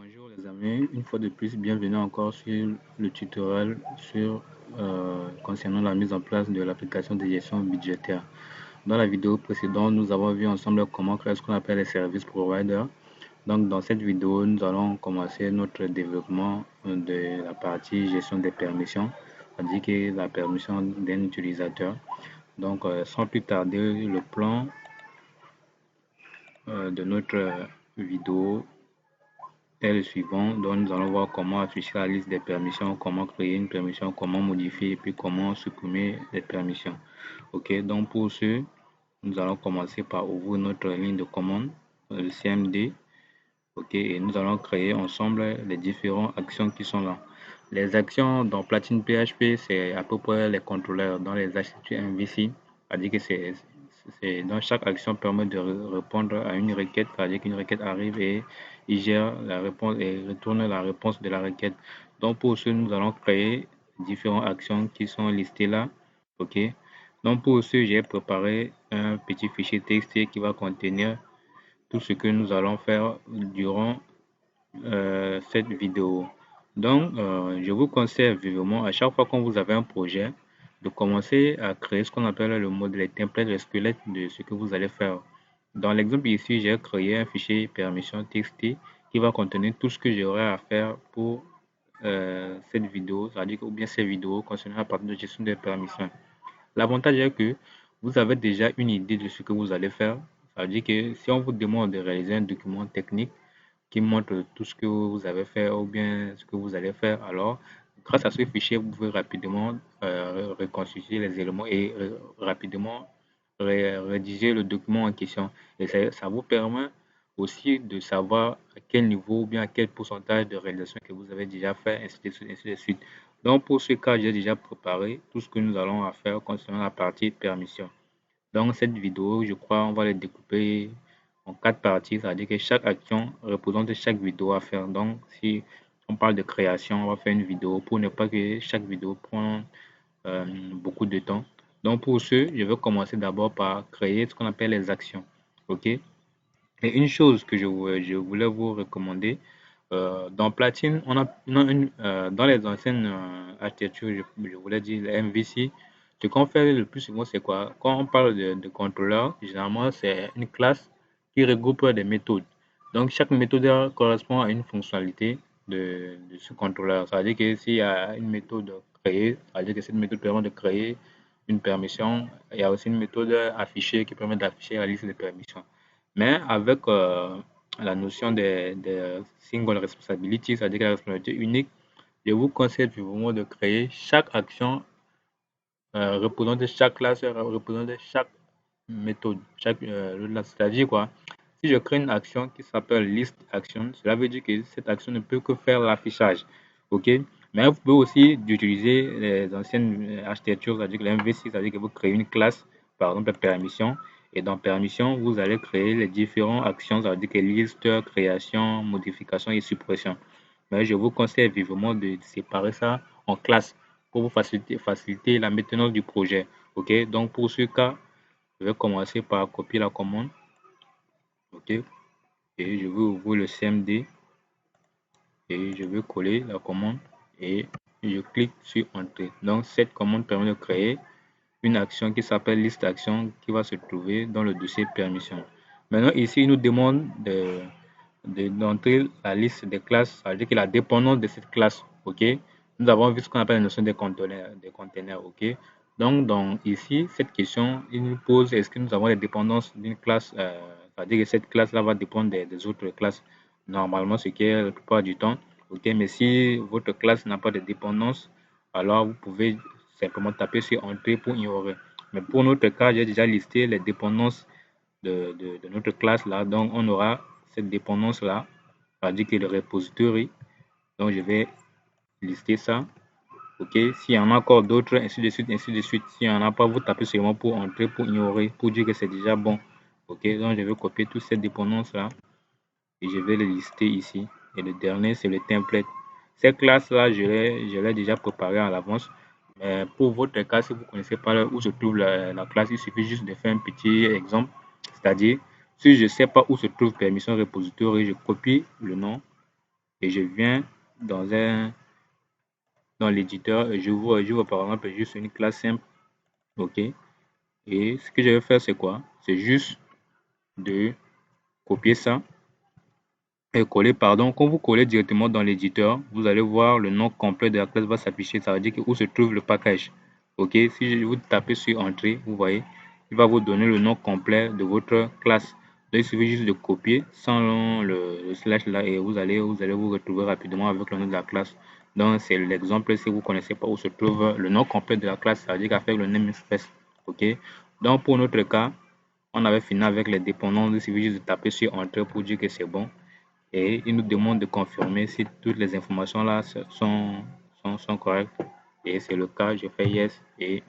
Bonjour les amis, une fois de plus, bienvenue encore sur le tutoriel concernant la mise en place de l'application de gestion budgétaire. Dans la vidéo précédente, nous avons vu ensemble comment créer ce qu'on appelle les services providers. Donc dans cette vidéo, nous allons commencer notre développement de la partie gestion des permissions, c'est-à-dire que la permission d'un utilisateur. Donc sans plus tarder, le plan de notre vidéo est le suivant. Donc, nous allons voir comment afficher la liste des permissions, comment créer une permission, comment modifier et puis comment supprimer les permissions. Ok, donc pour ce, nous allons commencer par ouvrir notre ligne de commande, le CMD. Ok, et nous allons créer ensemble les différentes actions qui sont là. Les actions dans Platine PHP, c'est à peu près les contrôleurs dans les architectures MVC. C'est-à-dire que dans chaque action permet de répondre à une requête, c'est-à-dire qu'une requête arrive et il gère la réponse et retourne la réponse de la requête. Donc pour ce, nous allons créer différentes actions qui sont listées là. Ok. Donc pour ce, j'ai préparé un petit fichier texte qui va contenir tout ce que nous allons faire durant cette vidéo. Donc, je vous conseille vivement, à chaque fois que vous avez un projet, de commencer à créer ce qu'on appelle le modèle, les templates, le squelette de ce que vous allez faire. Dans l'exemple ici, j'ai créé un fichier permission txt qui va contenir tout ce que j'aurai à faire pour cette vidéo, c'est-à-dire ou bien ces vidéos concernant la partie de gestion des permissions. L'avantage est que vous avez déjà une idée de ce que vous allez faire. Ça veut dire que si on vous demande de réaliser un document technique qui montre tout ce que vous avez fait ou bien ce que vous allez faire, alors grâce à ce fichier, vous pouvez rapidement reconstituer les éléments et rapidement rédiger le document en question. Et ça vous permet aussi de savoir à quel niveau ou bien à quel pourcentage de réalisation que vous avez déjà fait, ainsi de suite, ainsi de suite. Donc pour ce cas, j'ai déjà préparé tout ce que nous allons faire concernant la partie permission. Dans cette vidéo, je crois on va les découper en 4 parties, c'est-à-dire que chaque action représente chaque vidéo à faire. Donc si on parle de création, on va faire une vidéo pour ne pas que chaque vidéo prenne beaucoup de temps. Donc pour ce, je vais commencer d'abord par créer ce qu'on appelle les actions. OK? Et une chose que je voulais vous recommander, dans Platine, dans les anciennes architectures, je voulais dire les MVC, ce qu'on fait le plus souvent, c'est quoi? Quand on parle de contrôleur, généralement, c'est une classe qui regroupe des méthodes. Donc, chaque méthode correspond à une fonctionnalité de ce contrôleur. Ça veut dire que s'il y a une méthode créée, ça veut dire que cette méthode permet de créer une permission. Il y a aussi une méthode affichée qui permet d'afficher la liste des permissions. Mais avec la notion de single responsibility, c'est-à-dire la responsabilité unique, je vous conseille vivement de créer chaque action représente chaque classe, représente chaque méthode, c'est-à-dire quoi? Si je crée une action qui s'appelle list action, cela veut dire que cette action ne peut que faire l'affichage, ok? Mais vous pouvez aussi utiliser les anciennes architectures, c'est-à-dire que l'MVC, c'est-à-dire que vous créez une classe, par exemple permission, et dans permission, vous allez créer les différentes actions, c'est-à-dire que liste, création, modification et suppression. Mais je vous conseille vivement de séparer ça en classes pour vous faciliter la maintenance du projet. Ok, donc pour ce cas, je vais commencer par copier la commande. Ok, et je vais ouvrir le CMD et je vais coller la commande et je clique sur Entrée. Donc cette commande permet de créer une action qui s'appelle liste action qui va se trouver dans le dossier permission. Maintenant ici, il nous demande d'entrer la liste des classes, c'est-à-dire que la dépendance de cette classe. Ok, nous avons vu ce qu'on appelle la notion des conteneurs. Ok, donc ici, cette question, il nous pose est-ce que nous avons les dépendances d'une classe, c'est-à-dire que cette classe-là va dépendre des autres classes. Normalement, ce qui est la plupart du temps. Ok, mais si votre classe n'a pas de dépendance, alors vous pouvez simplement taper sur Entrée pour ignorer. Mais pour notre cas, j'ai déjà listé les dépendances de notre classe là. Donc, on aura cette dépendance là, c'est-à-dire que le repository. Donc, je vais lister ça. Ok, s'il y en a encore d'autres, ainsi de suite, ainsi de suite. S'il n'y en a pas, vous tapez seulement pour entrer, pour ignorer, pour dire que c'est déjà bon. Ok, donc je vais copier toutes ces dépendances là et je vais les lister ici. Et le dernier, c'est le template. Ces classes-là, je l'ai déjà préparé à l'avance. Mais pour votre cas, si vous ne connaissez pas où se trouve la classe, il suffit juste de faire un petit exemple. C'est-à-dire, si je ne sais pas où se trouve permission repository, je copie le nom et je viens dans l'éditeur, j'ouvre par exemple juste une classe simple, ok. Et ce que je vais faire, c'est quoi? C'est juste de copier ça et coller, pardon. Quand vous collez directement dans l'éditeur, vous allez voir le nom complet de la classe va s'afficher. Ça veut dire que où se trouve le package. Ok, si vous tapez sur Entrée, vous voyez, il va vous donner le nom complet de votre classe. Donc, il suffit juste de copier sans le slash là et vous retrouver rapidement avec le nom de la classe. Donc, c'est l'exemple si vous ne connaissez pas où se trouve le nom complet de la classe, ça veut dire qu'avec le namespace. Ok, donc pour notre cas, on avait fini avec les dépendances. Il suffit juste de taper sur Entrée pour dire que c'est bon et il nous demande de confirmer si toutes les informations là sont correctes et c'est le cas, je fais yes et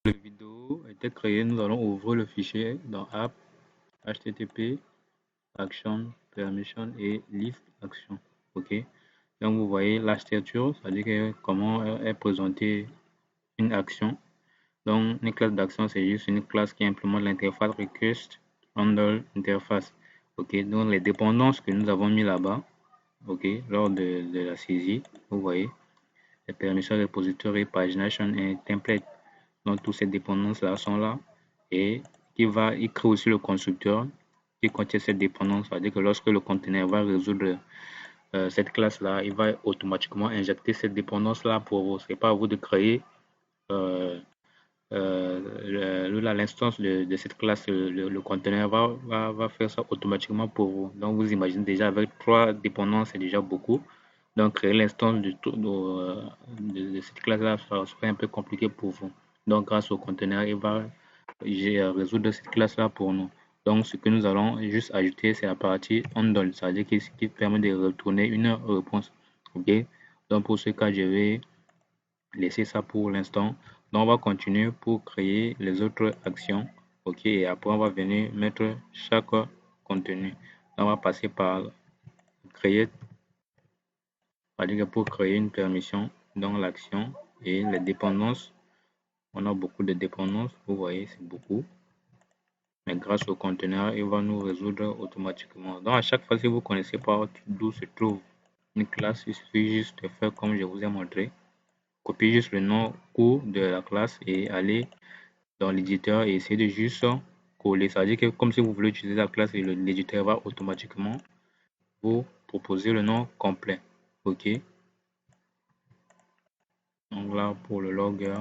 la vidéo a été créée. Nous allons ouvrir le fichier dans app http action permission et list action. Ok, donc vous voyez l'architecture, c'est-à-dire comment est présentée une action. Donc une classe d'action, c'est juste une classe qui implémente l'interface request handle interface. Ok, donc les dépendances que nous avons mis là-bas, ok, lors de la saisie, vous voyez, les permissions repository, pagination et template. Donc, toutes ces dépendances-là sont là et il crée aussi le constructeur qui contient cette dépendance. C'est-à-dire que lorsque le conteneur va résoudre cette classe-là, il va automatiquement injecter cette dépendance-là pour vous. Ce n'est pas à vous de créer euh, l'instance de cette classe. Le conteneur va faire ça automatiquement pour vous. Donc, vous imaginez déjà avec 3 dépendances, c'est déjà beaucoup. Donc, créer l'instance de cette classe-là serait un peu compliqué pour vous. Donc, grâce au conteneur, il va résoudre cette classe-là pour nous. Donc, ce que nous allons juste ajouter, c'est la partie handle, c'est-à-dire ce qui permet de retourner une réponse. OK? Donc, pour ce cas, je vais laisser ça pour l'instant. Donc, on va continuer pour créer les autres actions. OK? Et après, on va venir mettre chaque contenu. Donc, on va passer par créer, c'est-à-dire pour créer une permission dans l'action et les dépendances. On a beaucoup de dépendances, vous voyez, c'est beaucoup. Mais grâce au conteneur, il va nous résoudre automatiquement. Donc, à chaque fois, si vous ne connaissez pas d'où se trouve une classe, il suffit juste de faire comme je vous ai montré. Copier juste le nom court de la classe et aller dans l'éditeur et essayer de juste coller. C'est-à-dire que comme si vous voulez utiliser la classe et l'éditeur va automatiquement vous proposer le nom complet. OK. Donc là pour le logger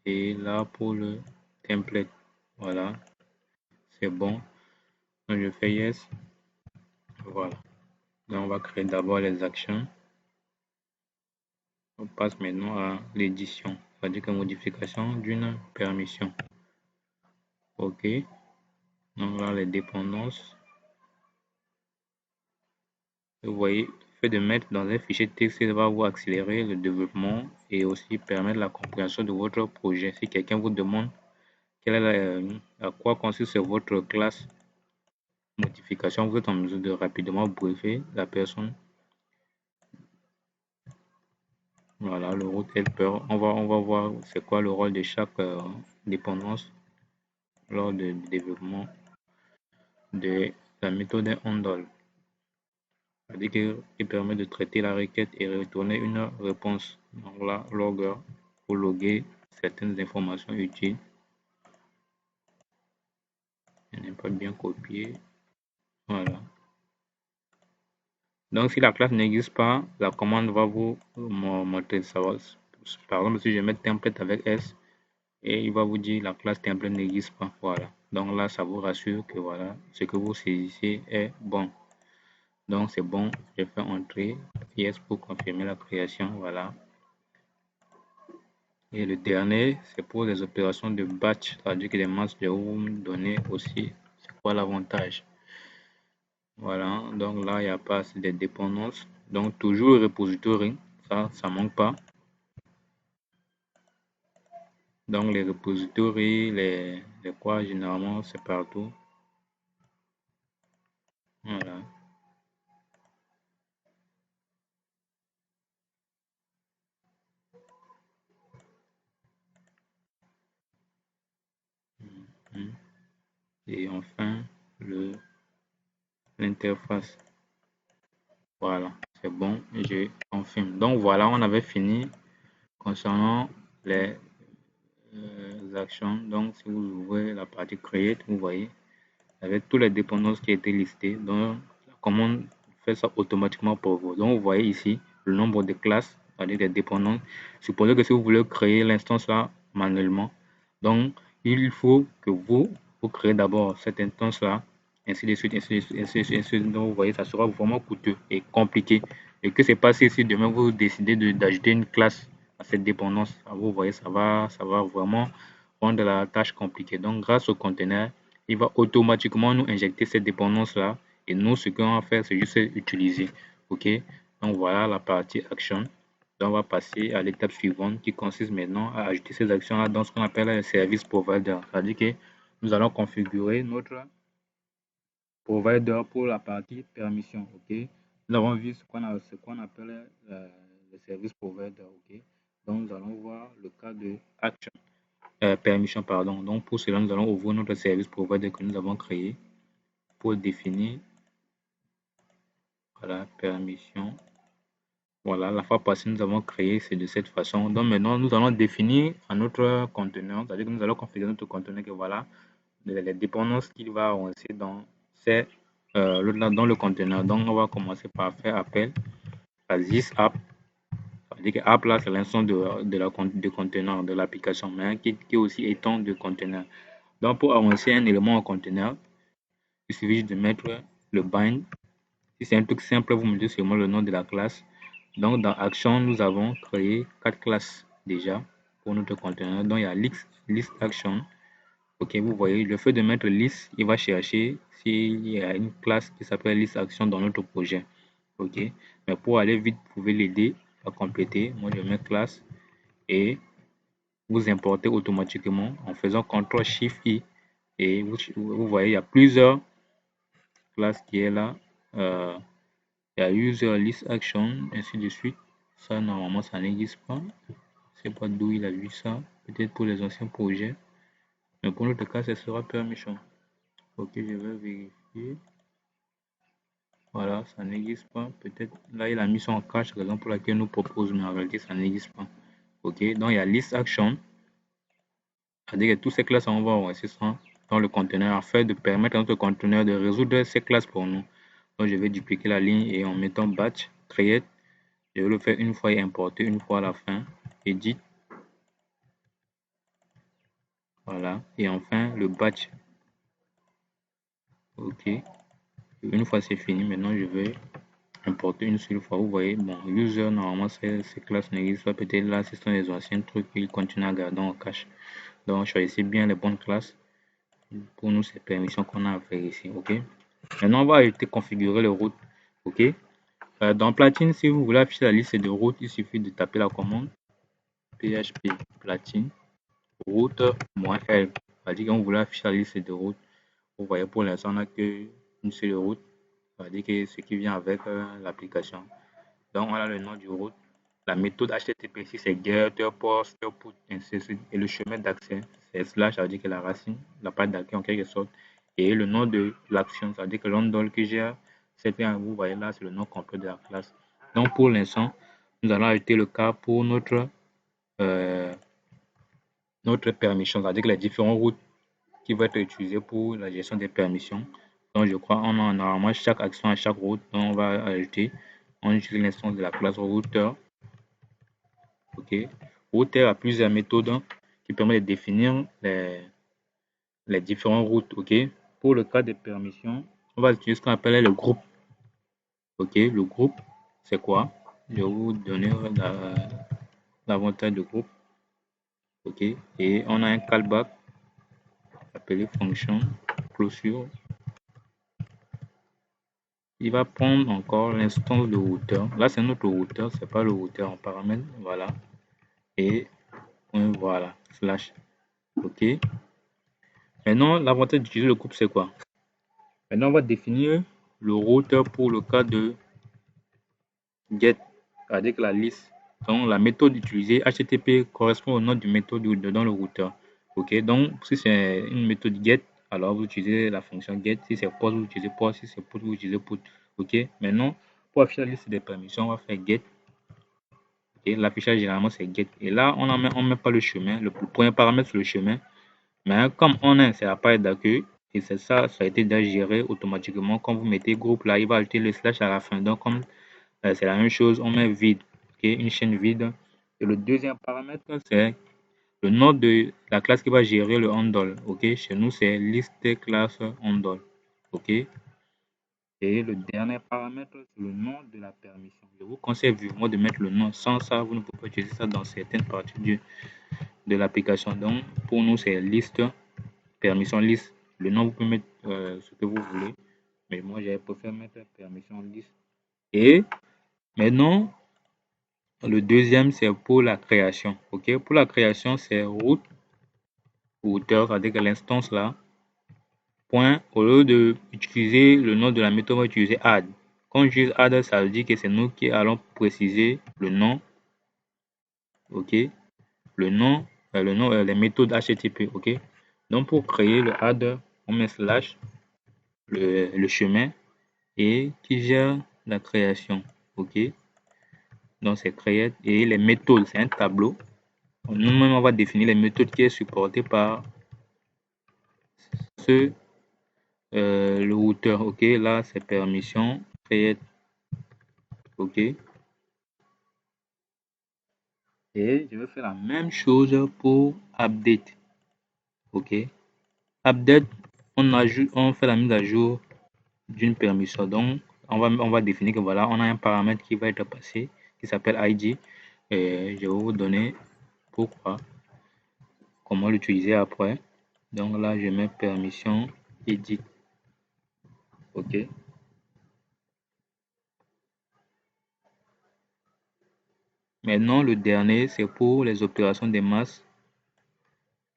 et là pour le template. Voilà, c'est bon. Donc je fais yes. Voilà. Donc on va créer d'abord les actions. On passe maintenant à l'édition, c'est-à-dire que modification d'une permission. OK. Donc là les dépendances. Vous voyez, le fait de mettre dans un fichier texte, va vous accélérer le développement et aussi permettre la compréhension de votre projet. Si quelqu'un vous demande à quoi consiste votre classe modification, vous êtes en mesure de rapidement briefer la personne. Voilà, le route helper. On va voir c'est quoi le rôle de chaque dépendance lors du développement de la méthode handle. C'est-à-dire qu'il permet de traiter la requête et retourner une réponse. Donc là, logger pour loguer certaines informations utiles. Je n'ai pas bien copié. Voilà. Donc si la classe n'existe pas, la commande va vous montrer ça. Par exemple, si je mets template avec S et il va vous dire la classe template n'existe pas. Voilà. Donc là, ça vous rassure que voilà, ce que vous saisissez est bon. Donc c'est bon, je fais entrer yes pour confirmer la création. Voilà. Et le dernier, c'est pour les opérations de batch, c'est-à-dire que les masses de room données aussi. C'est quoi l'avantage? Voilà, donc là, il n'y a pas assez de dépendances. Donc toujours le repository, ça manque pas. Donc les repositories, les quoi, généralement, c'est partout. Voilà. Mhm. Et enfin, l'interface. Voilà, c'est bon, je confirme. Donc voilà, on avait fini concernant les actions. Donc si vous ouvrez la partie create, vous voyez avec toutes les dépendances qui étaient listées. Donc la commande fait ça automatiquement pour vous. Donc vous voyez ici le nombre de classes, c'est-à-dire des dépendances. Supposez que si vous voulez créer l'instance là manuellement, donc il faut que vous créez d'abord cette instance là, ainsi de suite, ainsi de suite, ainsi de suite, ainsi de suite. Donc vous voyez, ça sera vraiment coûteux et compliqué. Et que c'est pas si demain vous décidez d'ajouter une classe à cette dépendance, vous voyez, ça va vraiment rendre la tâche compliquée. Donc grâce au conteneur, il va automatiquement nous injecter cette dépendance-là. Et nous, ce qu'on va faire, c'est juste utiliser. OK? Donc, voilà la partie action. Donc, on va passer à l'étape suivante qui consiste maintenant à ajouter ces actions-là dans ce qu'on appelle le service provider. C'est-à-dire que nous allons configurer notre provider pour la partie permission. OK? Nous avons vu ce qu'on appelle le service provider. OK? Donc, nous allons voir le cas de action. Permission, pardon. Donc, pour cela, nous allons ouvrir notre service provider que nous avons créé pour définir voilà, permission. Voilà, la fois passée, nous avons créé, c'est de cette façon. Donc, maintenant, nous allons définir un autre conteneur, c'est-à-dire que nous allons configurer notre conteneur que voilà, les dépendances qu'il va avancer dans, dans le conteneur. Donc, on va commencer par faire appel à this app. C'est-à-dire que app là, c'est l'instance de conteneur de l'application, mais qui aussi étant de conteneur. Donc, pour avancer un élément en conteneur, il suffit juste de mettre le bind. Si c'est un truc simple, vous me dites seulement le nom de la classe. Donc, dans Action, nous avons créé 4 classes déjà pour notre conteneur. Donc, il y a list Action. Ok, vous voyez, le fait de mettre list, il va chercher s'il y a une classe qui s'appelle list Action dans notre projet. Ok, mais pour aller vite, vous pouvez l'aider à compléter. Moi, je mets classe et vous importez automatiquement en faisant CTRL SHIFT I. Et vous voyez, il y a plusieurs classes qui est là. Il y a user list action, ainsi de suite. Ça, normalement, ça n'existe pas. Je sais pas d'où il a vu ça. Peut-être pour les anciens projets. Mais pour notre cas, ce sera permission. Ok, je vais vérifier. Voilà, ça n'existe pas. Peut-être là, il a mis ça en cache, raison pour laquelle nous propose, mais en réalité, ça n'existe pas. Ok, donc il y a list action. C'est-à-dire que toutes ces classes, on va enregistrer ça dans le conteneur afin de permettre à notre conteneur de résoudre ces classes pour nous. Donc, je vais dupliquer la ligne et en mettant batch create. Je vais le faire une fois et importer une fois à la fin. Edit. Voilà. Et enfin, le batch. OK. Une fois c'est fini, maintenant je vais importer une seule fois. Vous voyez, bon, user, normalement, ces classes n'existent pas. Peut-être là, ce sont les anciens trucs qu'il continue à garder en cache. Donc, choisissez bien les bonnes classes. Pour nous, c'est permission qu'on a à faire ici. OK. Maintenant, on va ajouter configurer les routes. OK. Dans Platine, si vous voulez afficher la liste de routes, il suffit de taper la commande php platine route-l. C'est-à-dire qu'on voulait afficher la liste de routes. Vous voyez, pour l'instant, on n'a qu'une seule route. C'est-à-dire que ce qui vient avec l'application. Donc, on a le nom du route. La méthode HTTP, c'est get, post, put, ainsi de suite. Et le chemin d'accès, c'est slash, ça veut dire que la racine, la part d'accueil en quelque sorte. Et le nom de l'action, ça veut dire que l'ondole que j'ai, vous voyez là, c'est le nom complet de la classe. Donc, pour l'instant, nous allons ajouter le cas pour euh, notre permission, c'est-à-dire que les différentes routes qui vont être utilisées pour la gestion des permissions. Donc, je crois qu'on a normalement chaque action à chaque route. Donc, on va ajouter, on utilise l'instance de la classe routeur. OK. Routeur a plusieurs méthodes qui permettent de définir les différentes routes. OK. Pour le cas des permissions, on va utiliser ce qu'on appelle le groupe. OK. Le groupe, c'est quoi? Je vais vous donner l'avantage de groupe. OK. Et on a un callback appelé fonction closure. Il va prendre encore l'instance de routeur. Là, c'est notre routeur, c'est pas le routeur en paramètre. Voilà. Et voilà, slash. OK. Maintenant, l'avantage d'utiliser le groupe, c'est quoi? Maintenant, on va définir le routeur pour le cas de get, avec la liste. Donc, la méthode utilisée, HTTP, correspond au nom du méthode dans le routeur. OK. Donc, si c'est une méthode get, alors vous utilisez la fonction get. Si c'est post, vous utilisez post. Si c'est put, vous utilisez put. OK. Maintenant, pour afficher la liste des permissions, on va faire get. OK. L'affichage, généralement, c'est get. Et là, on ne met pas le chemin. Le premier paramètre, c'est le chemin. Mais comme on est, c'est la page d'accueil. Et c'est ça, ça a été déjà géré automatiquement. Quand vous mettez groupe, là, il va ajouter le slash à la fin. Donc, comme c'est la même chose, on met vide. OK. Une chaîne vide. Et le deuxième paramètre, c'est le nom de la classe qui va gérer le handle. OK. Chez nous, c'est liste class handle. OK. Et le dernier paramètre, c'est le nom de la permission. Je vous conseille vivement de mettre le nom. Sans ça, vous ne pouvez pas utiliser ça dans certaines parties de l'application. Donc, pour nous, c'est liste, permission liste. Le nom, vous pouvez mettre ce que vous voulez. Mais moi, j'ai préféré mettre permission liste. Et maintenant, le deuxième, c'est pour la création. OK. Pour la création, c'est root routeur, c'est-à-dire que l'instance là, point, au lieu d'utiliser le nom de la méthode, on va utiliser add. Quand j'utilise add, ça veut dire que c'est nous qui allons préciser le nom, ok, les méthodes HTTP, ok. Donc pour créer le add, on met slash, le chemin, et qui gère la création, ok. Donc c'est create, et les méthodes, c'est un tableau. Nous-mêmes, on va définir les méthodes qui est supportées par ce le routeur, ok. Là, c'est permission, create, ok. Et je vais faire la même chose pour update, ok. Update, on fait la mise à jour d'une permission. Donc, on va définir que voilà, on a un paramètre qui va être passé, qui s'appelle ID. Et je vais vous donner pourquoi, comment l'utiliser après. Donc là, je mets permission edit, ok. Maintenant, le dernier, c'est pour les opérations des masses.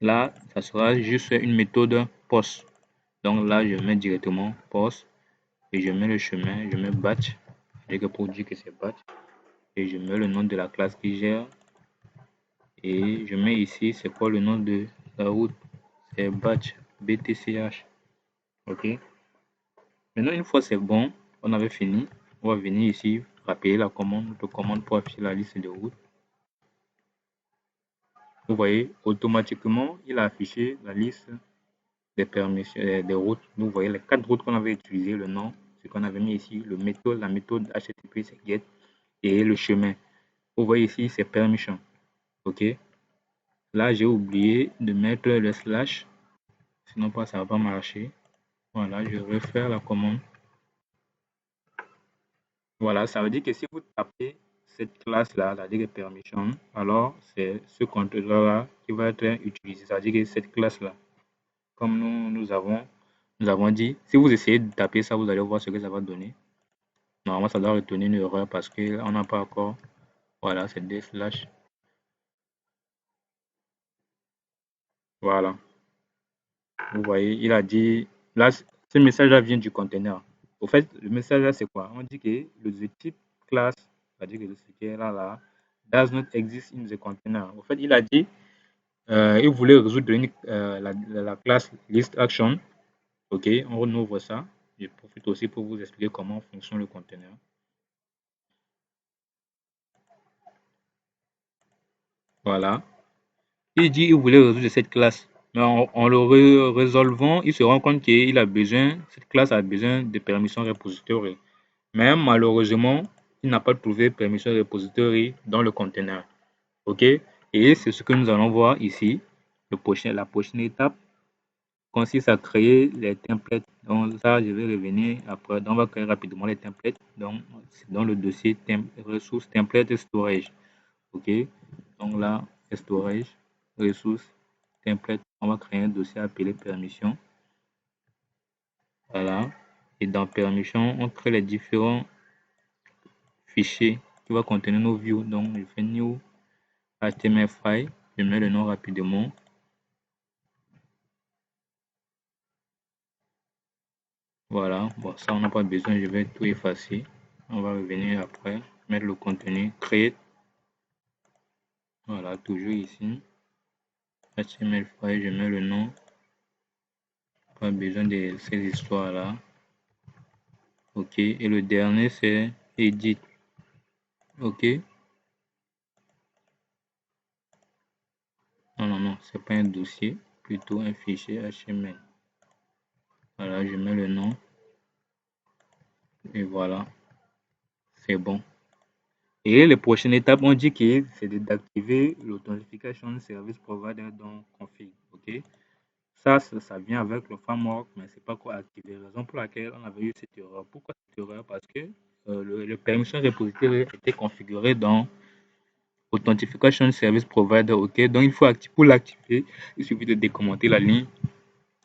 Là, ça sera juste une méthode post. Donc là, je mets directement post et je mets le chemin, je mets batch, avec pour dire que c'est batch. Et je mets le nom de la classe qui gère. Et je mets ici, c'est quoi le nom de la route? C'est batch, BTCH. Ok. Maintenant, une fois c'est bon, on avait fini. On va venir ici, rappeler la commande, notre commande pour afficher la liste de routes. Vous voyez, automatiquement, il a affiché la liste des permissions, des routes. Vous voyez les 4 routes qu'on avait utilisées, le nom, ce qu'on avait mis ici, la méthode HTTP, c'est get, et le chemin. Vous voyez ici, c'est permission. Ok. Là, j'ai oublié de mettre le slash, sinon pas ça va pas marcher. Voilà, je vais faire la commande. Voilà, ça veut dire que si vous tapez cette classe-là, la dire permission, alors c'est ce contrôleur-là qui va être utilisé. Ça veut dire que cette classe-là, comme nous avons dit, si vous essayez de taper ça, vous allez voir ce que ça va donner. Normalement, ça doit retenir une erreur parce qu'on n'a pas encore. Voilà, c'est des slash. Voilà. Vous voyez, il a dit. Là, ce message-là vient du conteneur. Au fait, le message là, c'est quoi? On dit que le type class, c'est-à-dire que ce qui est là, does not exist in the container. Au fait, il a dit, il voulait résoudre la classe list action. Ok, on ouvre ça. Je profite aussi pour vous expliquer comment fonctionne le conteneur. Voilà. Il dit il voulait résoudre cette classe. Mais en le résolvant, il se rend compte qu'il a besoin, cette classe a besoin de permission repository. Mais malheureusement, il n'a pas trouvé permission repository dans le conteneur. OK? Et c'est ce que nous allons voir ici. La prochaine étape consiste à créer les templates. Donc ça, je vais revenir après. Donc on va créer rapidement les templates. Donc c'est dans le dossier ressources template storage. OK? Donc là, storage, ressources, template. On va créer un dossier appelé permission. Voilà. Et dans permission, on crée les différents fichier qui va contenir nos views. Donc, je fais new HTML file, je mets le nom rapidement. Voilà, bon, ça on n'a pas besoin, je vais tout effacer. On va revenir après, mettre le contenu, create. Voilà, toujours ici. HTML file, je mets le nom pas besoin de ces histoires-là. Ok, et le dernier c'est edit. Ok. Non, c'est pas un dossier, plutôt un fichier HTML. Voilà, je mets le nom et voilà, c'est bon. Et les prochaines étapes, on dit que c'est d'activer l'authentification service provider dans config. Ok, ça vient avec le framework, mais c'est pas quoi activer. Raison pour laquelle on avait eu cette erreur. Pourquoi cette erreur? Parce que le permission repository était configuré dans authentification service provider. Ok, donc il faut activer. Pour l'activer, il suffit de décommenter la ligne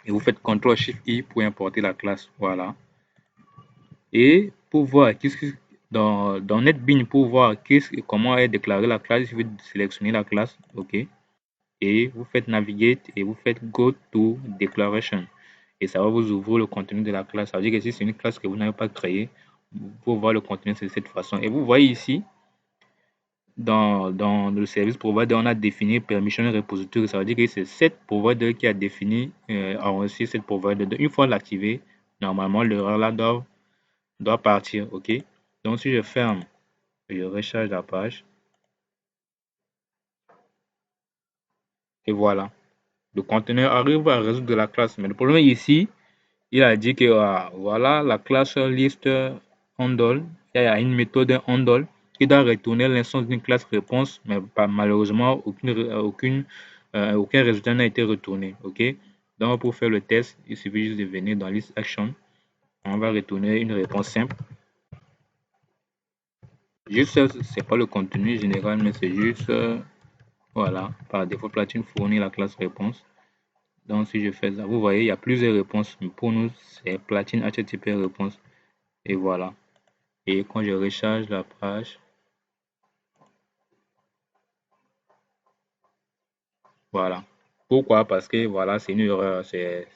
et vous faites CTRL SHIFT I pour importer la classe. Voilà. Et pour voir dans NetBeans, pour voir comment est déclarée la classe, il suffit de sélectionner la classe, ok, et vous faites navigate et vous faites go to declaration et ça va vous ouvrir le contenu de la classe. Ça veut dire que si c'est une classe que vous n'avez pas créée, vous pouvez voir le contenu de cette façon. Et vous voyez ici, dans le service provider, on a défini permission repository. Ça veut dire que c'est cette provider qui a défini enregistré cette provider. Donc, une fois l'activé, normalement l'erreur là doit partir, ok. Donc si je ferme, je recharge la page et voilà, le conteneur arrive à résoudre la classe. Mais le problème ici, il a dit que voilà la classe list handle, il y a une méthode handle qui doit retourner l'instance d'une classe réponse, mais malheureusement aucun résultat n'a été retourné, ok. Donc pour faire le test, il suffit juste de venir dans list action, on va retourner une réponse simple. Juste, c'est pas le contenu général, mais c'est juste voilà, par défaut, Platine fournit la classe réponse. Donc, si je fais ça, vous voyez, il y a plusieurs réponses. Mais pour nous, c'est Platine HTTP réponse. Et voilà. Et quand je recharge la page, voilà. Pourquoi? Parce que voilà, c'est une erreur. C'est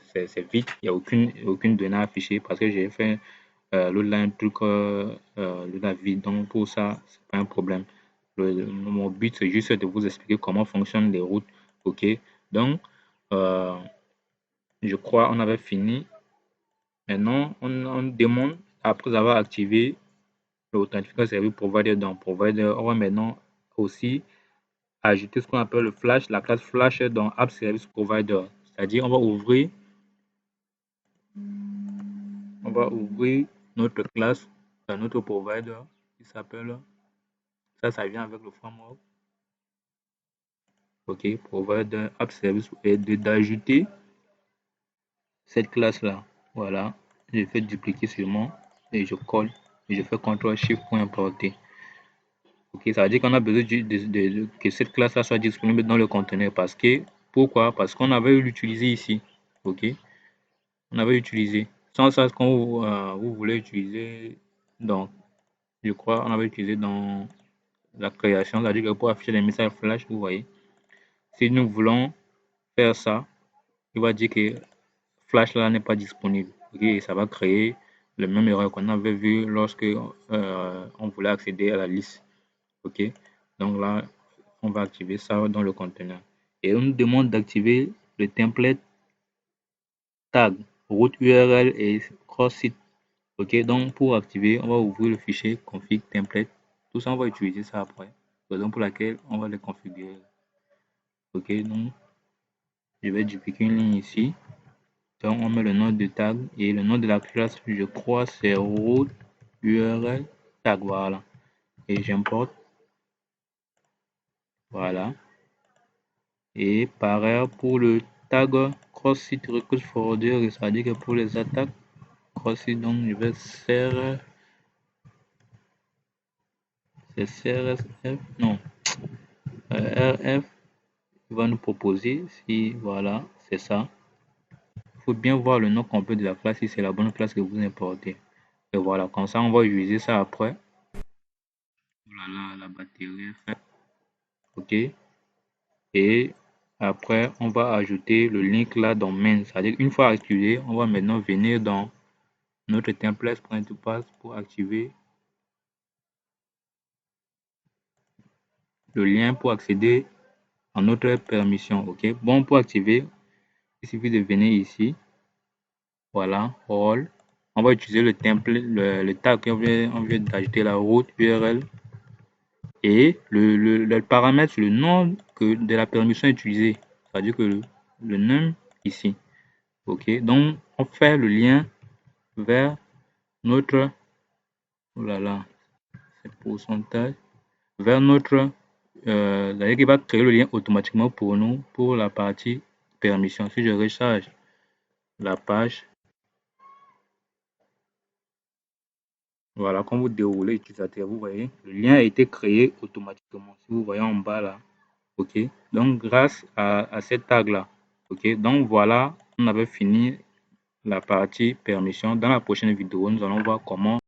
vite. Il n'y a aucune donnée affichée parce que j'ai fait l'autre là un truc la vide. Donc, pour ça, c'est pas un problème. Mon but, c'est juste de vous expliquer comment fonctionnent les routes. OK? Donc, euh, je crois on avait fini. Maintenant, on demande, après avoir activé l'authentification service provider dans provider, on va maintenant aussi ajouter ce qu'on appelle le flash, la classe flash dans app service provider. C'est-à-dire, on va ouvrir notre classe dans notre provider qui s'appelle, ça vient avec le framework. OK, provider app service et d'ajouter cette classe-là. Voilà, je fais dupliquer seulement et je colle et je fais CTRL SHIFT pour importer. Ok, ça veut dire qu'on a besoin que cette classe-là soit disponible dans le conteneur parce que, pourquoi? Parce qu'on avait l'utiliser ici. Ok, on avait utilisé. Sans ça, quand vous voulez utiliser, donc, je crois, on avait utilisé dans la création, c'est-à-dire que pour afficher les messages flash, vous voyez. Si nous voulons faire ça, il va dire que flash là n'est pas disponible. Ok, et ça va créer le même erreur qu'on avait vu lorsque on voulait accéder à la liste. Ok, donc là, on va activer ça dans le conteneur. Et on nous demande d'activer le template tag route URL et cross site. Ok, donc pour activer, on va ouvrir le fichier config template. Tout ça, on va utiliser ça après. Raison pour laquelle on va les configurer. Ok, donc je vais dupliquer une ligne ici. Donc on met le nom de tag et le nom de la classe, je crois, c'est route URL tag. Voilà. Et j'importe. Voilà. Et pareil pour le tag cross-site request forwarder, c'est-à-dire que pour les attaques cross-site, donc je vais CR, c'est CRSF, non, RF va nous proposer si voilà, c'est ça. Il faut bien voir le nom complet de la classe si c'est la bonne classe que vous importez. Et voilà, comme ça on va utiliser ça après. Voilà, la batterie est faite. Ok. Et après, on va ajouter le link là dans main. C'est-à-dire une fois activé, on va maintenant venir dans notre template pass pour activer le lien pour accéder à notre permission. Ok, bon, pour activer, il suffit de venir ici Voilà, all. On va utiliser le template, le tag qu'on vient d'ajouter, la route URL. Et le paramètre, le nom de la permission utilisée. C'est-à-dire que le nom ici. OK. Donc, on fait le lien vers notre, oh là là, c'est pourcentage, vers notre, c'est-à-dire qu'il va créer le lien automatiquement pour nous, pour la partie permission. Si je recharge la page, voilà, quand vous déroulez utilisateur, vous voyez, le lien a été créé automatiquement. Si vous voyez en bas là, OK. Donc, grâce à cette tag là, OK. Donc, voilà, on avait fini la partie permission. Dans la prochaine vidéo, nous allons voir comment